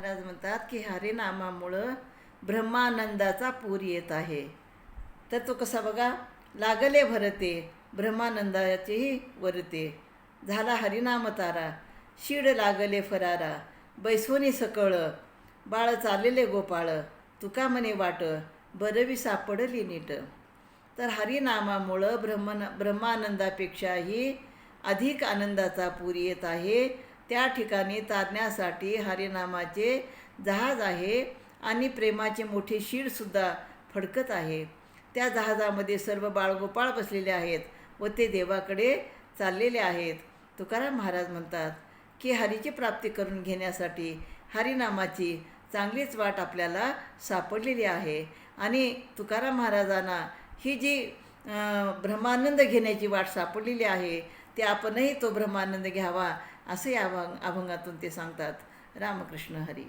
महाराज म्हणतात की हरिनामामुळं ब्रह्मानंदाचा पूर येत आहे. तर तो कसा बघा, लागले भरते ब्रह्मानंदाचेही वरते. झाला हरिनाम तारा, शीड लागले फरारा. बैसोनी सकळ, बाळ चाललेले गोपाळ. तुका म्हणे वाट, बरवी सापडली नीट. तर हरिनामामुळं ब्रह्मानंदापेक्षाही अधिक आनंदाचा पूर येत आहे. त्या ठिकाणी तारण्यासाठी हरिनामाचे जहाज आहे आणि प्रेमाचे मोठे शीडसुद्धा फडकत आहे. त्या जहाजामध्ये सर्व बाळगोपाळ बसलेले आहेत व ते देवाकडे चाललेले आहेत. तुकाराम महाराज म्हणतात की हरीची प्राप्ती करून घेण्यासाठी हरिनामाची चांगलीच वाट आपल्याला सापडलेली आहे. आणि तुकाराम महाराजांना ही जी ब्रह्मानंद घेण्याची वाट सापडलेली आहे ते आपणही तो ब्रह्मानंद घ्यावा असे या अभंगातून ते सांगतात. रामकृष्ण हरी.